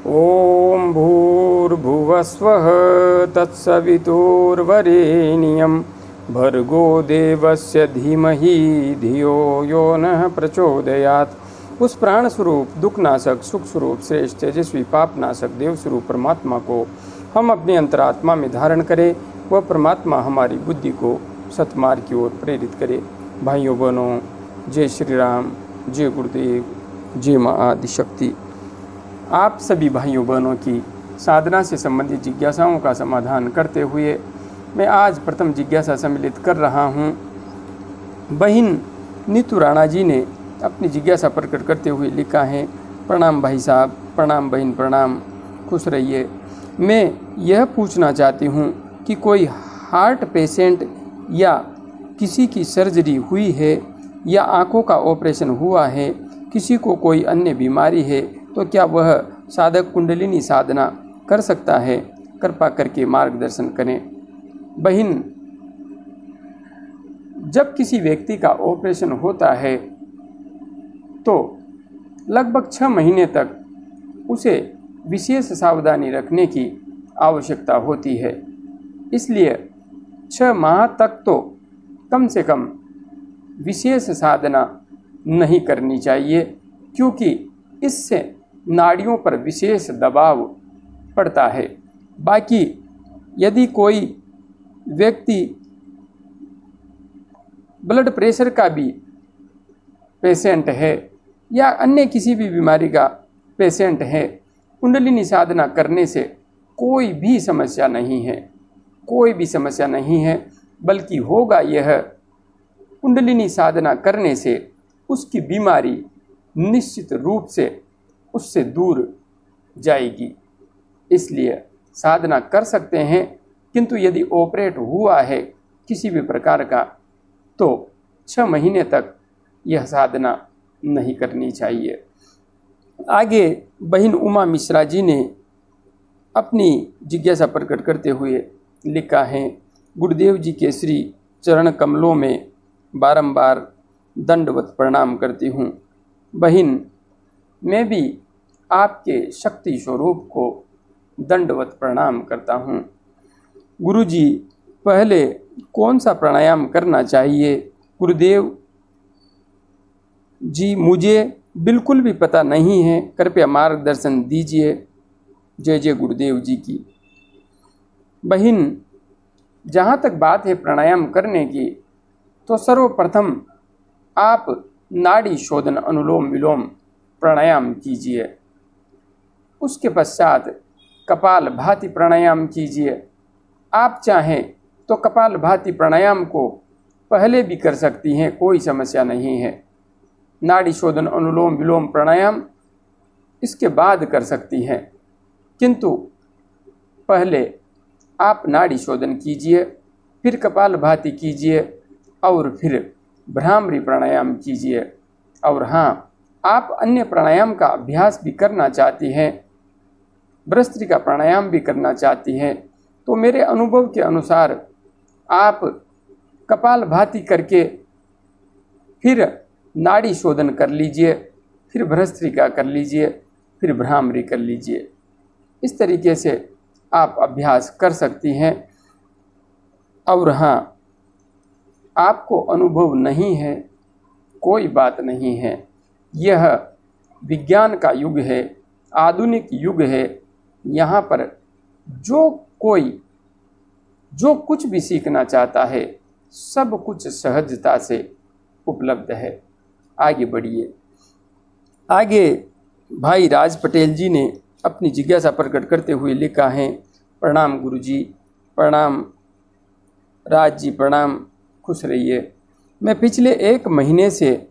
ॐ भूर्भुवस्वः तत्सवितुर्वरेण्यं भर्गो देवस्य धीमहि धियो यो नः प्रचोदयात्। उस प्राण स्वरूप, दुखनाशक, सुख स्वरूप, श्रेष्ठ, तेजस्वी, पापनाशक देव स्वरूप परमात्मा को हम अपने अंतरात्मा में धारण करें। वह परमात्मा हमारी बुद्धि को सतमार्ग की ओर प्रेरित करे। भाइयों बहनों, जय श्री राम, जय गुरुदेव, जय माँ आदिशक्ति। आप सभी भाइयों बहनों की साधना से संबंधित जिज्ञासाओं का समाधान करते हुए मैं आज प्रथम जिज्ञासा सम्मिलित कर रहा हूँ। बहन नीतू राणा जी ने अपनी जिज्ञासा प्रकट करते हुए लिखा है, प्रणाम भाई साहब, प्रणाम बहन, प्रणाम, खुश रहिए। मैं यह पूछना चाहती हूँ कि कोई हार्ट पेशेंट या किसी की सर्जरी हुई है या आँखों का ऑपरेशन हुआ है, किसी को कोई अन्य बीमारी है, तो क्या वह साधक कुंडलिनी साधना कर सकता है? कृपा करके मार्गदर्शन करें। बहन, जब किसी व्यक्ति का ऑपरेशन होता है तो लगभग 6 महीने तक उसे विशेष सावधानी रखने की आवश्यकता होती है। इसलिए 6 माह तक तो कम से कम विशेष साधना नहीं करनी चाहिए, क्योंकि इससे नाड़ियों पर विशेष दबाव पड़ता है। बाकी यदि कोई व्यक्ति ब्लड प्रेशर का भी पेशेंट है या अन्य किसी भी बीमारी का पेशेंट है, कुंडलिनी साधना करने से कोई भी समस्या नहीं है, कोई भी समस्या नहीं है। बल्कि होगा यह, कुंडलिनी साधना करने से उसकी बीमारी निश्चित रूप से उससे दूर जाएगी। इसलिए साधना कर सकते हैं, किंतु यदि ऑपरेट हुआ है किसी भी प्रकार का तो 6 महीने तक यह साधना नहीं करनी चाहिए। आगे बहन उमा मिश्रा जी ने अपनी जिज्ञासा प्रकट करते हुए लिखा है, गुरुदेव जी के श्री चरण कमलों में बारंबार दंडवत प्रणाम करती हूँ। बहन, मैं भी आपके शक्ति स्वरूप को दंडवत प्रणाम करता हूँ। गुरुजी, पहले कौन सा प्राणायाम करना चाहिए? गुरुदेव जी, मुझे बिल्कुल भी पता नहीं है, कृपया मार्गदर्शन दीजिए। जय जय गुरुदेव जी की। बहन, जहाँ तक बात है प्राणायाम करने की, तो सर्वप्रथम आप नाड़ी शोधन अनुलोम विलोम प्राणायाम कीजिए। उसके पश्चात कपाल भाती प्राणायाम कीजिए। आप चाहें तो कपाल भाती प्राणायाम को पहले भी कर सकती हैं, कोई समस्या नहीं है। नाड़ी शोधन अनुलोम विलोम प्राणायाम इसके बाद कर सकती हैं, किंतु पहले आप नाड़ी शोधन कीजिए, फिर कपाल भाती कीजिए और फिर भ्रामरी प्राणायाम कीजिए। और हाँ, आप अन्य प्राणायाम का अभ्यास भी करना चाहती हैं, भ्रस्त्रिका प्राणायाम भी करना चाहती हैं, तो मेरे अनुभव के अनुसार आप कपाल भाती करके फिर नाड़ी शोधन कर लीजिए, फिर भ्रस्त्रिका कर लीजिए, फिर भ्रामरी कर लीजिए। इस तरीके से आप अभ्यास कर सकती हैं। और हाँ, आपको अनुभव नहीं है, कोई बात नहीं है। यह विज्ञान का युग है, आधुनिक युग है। यहाँ पर जो कुछ भी सीखना चाहता है, सब कुछ सहजता से उपलब्ध है। आगे बढ़िए। आगे भाई राज पटेल जी ने अपनी जिज्ञासा प्रकट करते हुए लिखा है, प्रणाम गुरुजी, प्रणाम राज जी, प्रणाम, खुश रहिए। मैं पिछले 1 महीने से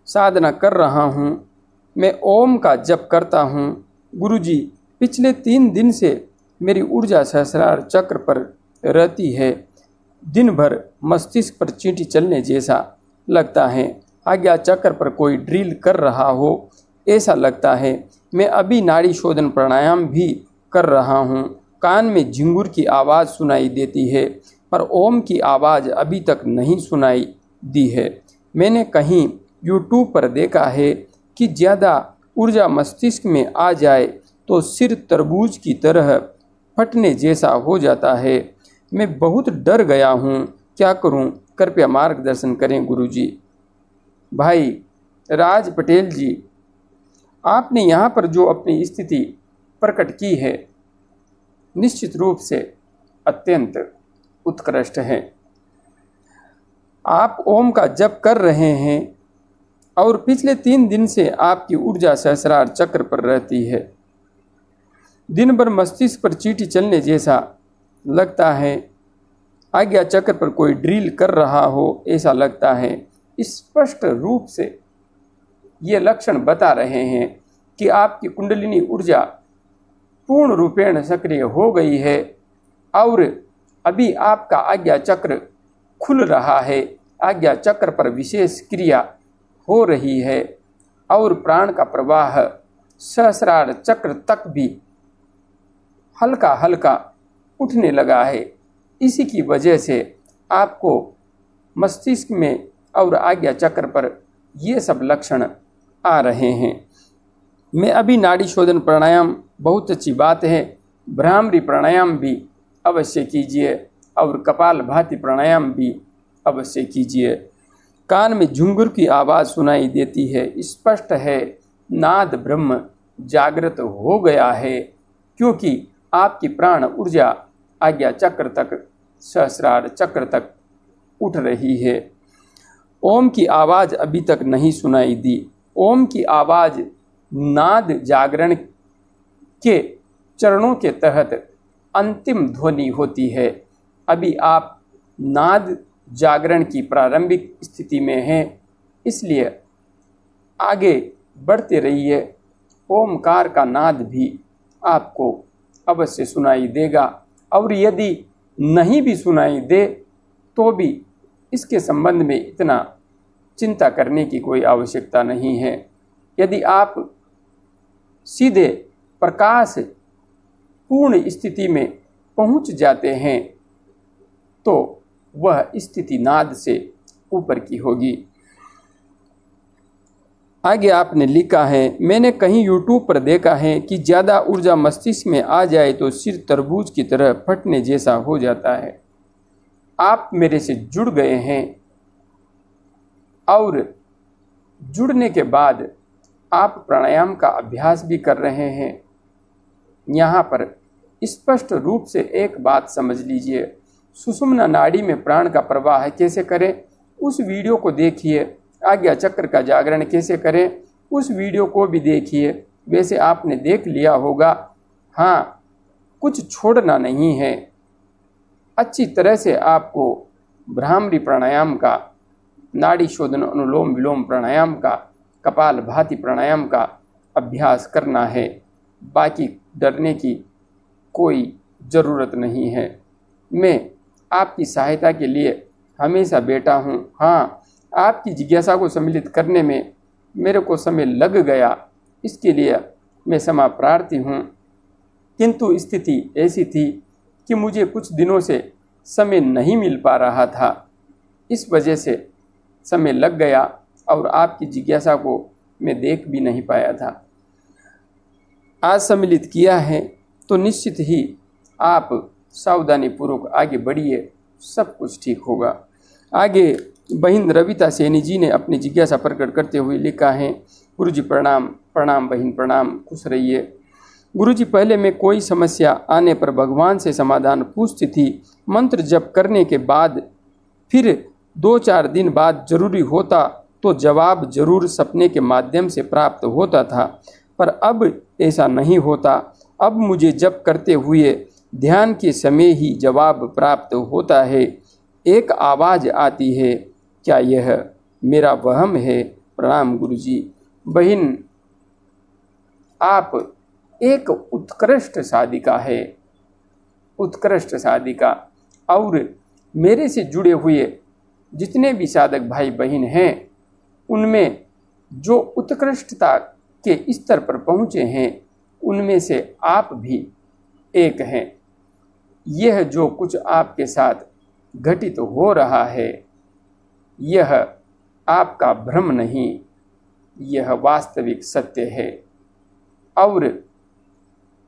साधना कर रहा हूँ। मैं ओम का जप करता हूँ। गुरुजी, पिछले 3 दिन से मेरी ऊर्जा सहस्रार चक्र पर रहती है। दिन भर मस्तिष्क पर चींटी चलने जैसा लगता है। आज्ञा चक्र पर कोई ड्रिल कर रहा हो ऐसा लगता है। मैं अभी नाड़ी शोधन प्राणायाम भी कर रहा हूँ। कान में झिंगुर की आवाज़ सुनाई देती है, पर ओम की आवाज़ अभी तक नहीं सुनाई दी है। मैंने कहीं YouTube पर देखा है कि ज़्यादा ऊर्जा मस्तिष्क में आ जाए तो सिर तरबूज की तरह फटने जैसा हो जाता है। मैं बहुत डर गया हूँ, क्या करूँ, कृपया मार्गदर्शन करें गुरुजी। भाई राज पटेल जी, आपने यहाँ पर जो अपनी स्थिति प्रकट की है निश्चित रूप से अत्यंत उत्कृष्ट है। आप ओम का जप कर रहे हैं और पिछले 3 दिन से आपकी ऊर्जा सहस्रार चक्र पर रहती है। दिन भर मस्तिष्क पर चींटी चलने जैसा लगता है। आज्ञा चक्र पर कोई ड्रिल कर रहा हो ऐसा लगता है। स्पष्ट रूप से ये लक्षण बता रहे हैं कि आपकी कुंडलिनी ऊर्जा पूर्ण रूपेण सक्रिय हो गई है और अभी आपका आज्ञा चक्र खुल रहा है। आज्ञा चक्र पर विशेष क्रिया हो रही है और प्राण का प्रवाह सहस्रार चक्र तक भी हल्का हल्का उठने लगा है। इसी की वजह से आपको मस्तिष्क में और आज्ञा चक्र पर ये सब लक्षण आ रहे हैं। मैं अभी नाड़ी शोधन प्राणायाम बहुत अच्छी बात है, भ्रामरी प्राणायाम भी अवश्य कीजिए और कपाल भाती प्राणायाम भी अवश्य कीजिए। कान में झुंझुर की आवाज़ सुनाई देती है, स्पष्ट है नाद ब्रह्म जागृत हो गया है, क्योंकि आपकी प्राण ऊर्जा आज्ञा चक्र तक सहस्रार चक्र तक उठ रही है। ओम की आवाज़ अभी तक नहीं सुनाई दी। ओम की आवाज़ नाद जागरण के चरणों के तहत अंतिम ध्वनि होती है। अभी आप नाद जागरण की प्रारंभिक स्थिति में हैं, इसलिए आगे बढ़ते रहिए। ओमकार का नाद भी आपको अवश्य सुनाई देगा और यदि नहीं भी सुनाई दे तो भी इसके संबंध में इतना चिंता करने की कोई आवश्यकता नहीं है। यदि आप सीधे प्रकाश पूर्ण स्थिति में पहुंच जाते हैं तो वह स्थिति नाद से ऊपर की होगी। आगे आपने लिखा है, मैंने कहीं YouTube पर देखा है कि ज़्यादा ऊर्जा मस्तिष्क में आ जाए तो सिर तरबूज की तरह फटने जैसा हो जाता है। आप मेरे से जुड़ गए हैं और जुड़ने के बाद आप प्राणायाम का अभ्यास भी कर रहे हैं। यहाँ पर स्पष्ट रूप से एक बात समझ लीजिए, सुषुम्ना नाड़ी में प्राण का प्रवाह कैसे करें उस वीडियो को देखिए। आज्ञा चक्र का जागरण कैसे करें उस वीडियो को भी देखिए। वैसे आपने देख लिया होगा, हाँ कुछ छोड़ना नहीं है। अच्छी तरह से आपको भ्रामरी प्राणायाम का, नाड़ी शोधन अनुलोम विलोम प्राणायाम का, कपाल भाती प्राणायाम का अभ्यास करना है। बाकी डरने की कोई ज़रूरत नहीं है। मैं आपकी सहायता के लिए हमेशा बैठा हूँ। हाँ, आपकी जिज्ञासा को सम्मिलित करने में मेरे को समय लग गया, इसके लिए मैं क्षमा प्रार्थी हूँ। किंतु स्थिति ऐसी थी कि मुझे कुछ दिनों से समय नहीं मिल पा रहा था, इस वजह से समय लग गया और आपकी जिज्ञासा को मैं देख भी नहीं पाया था। आज सम्मिलित किया है तो निश्चित ही आप सावधानीपूर्वक आगे बढ़िए, सब कुछ ठीक होगा। आगे बहन रविता सैनी जी ने अपनी जिज्ञासा प्रकट करते हुए लिखा है, गुरुजी प्रणाम। प्रणाम बहन, प्रणाम, खुश रहिए। गुरुजी, पहले मैं कोई समस्या आने पर भगवान से समाधान पूछती थी। मंत्र जप करने के बाद फिर 2-4 दिन बाद जरूरी होता तो जवाब जरूर सपने के माध्यम से प्राप्त होता था, पर अब ऐसा नहीं होता। अब मुझे जप करते हुए ध्यान के समय ही जवाब प्राप्त होता है। एक आवाज़ आती है, क्या यह मेरा वहम है? प्रणाम गुरुजी। बहन, आप एक उत्कृष्ट साधिका है, उत्कृष्ट साधिका। और मेरे से जुड़े हुए जितने भी साधक भाई बहन हैं, उनमें जो उत्कृष्टता के स्तर पर पहुँचे हैं, उनमें से आप भी एक हैं। यह जो कुछ आपके साथ घटित हो रहा है, यह आपका भ्रम नहीं, यह वास्तविक सत्य है। और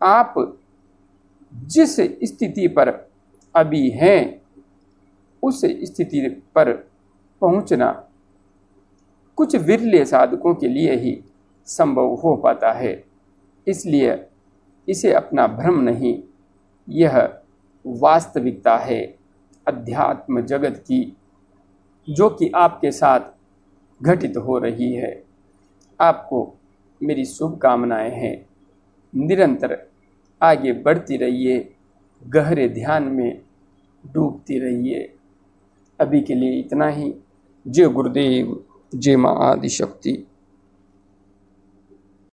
आप जिस स्थिति पर अभी हैं उस स्थिति पर पहुंचना कुछ विरले साधकों के लिए ही संभव हो पाता है। इसलिए इसे अपना भ्रम नहीं, यह वास्तविकता है अध्यात्म जगत की, जो कि आपके साथ घटित हो रही है। आपको मेरी शुभकामनाएं हैं। निरंतर आगे बढ़ती रहिए, गहरे ध्यान में डूबती रहिए। अभी के लिए इतना ही। जय गुरुदेव, जय माँ आदिशक्ति।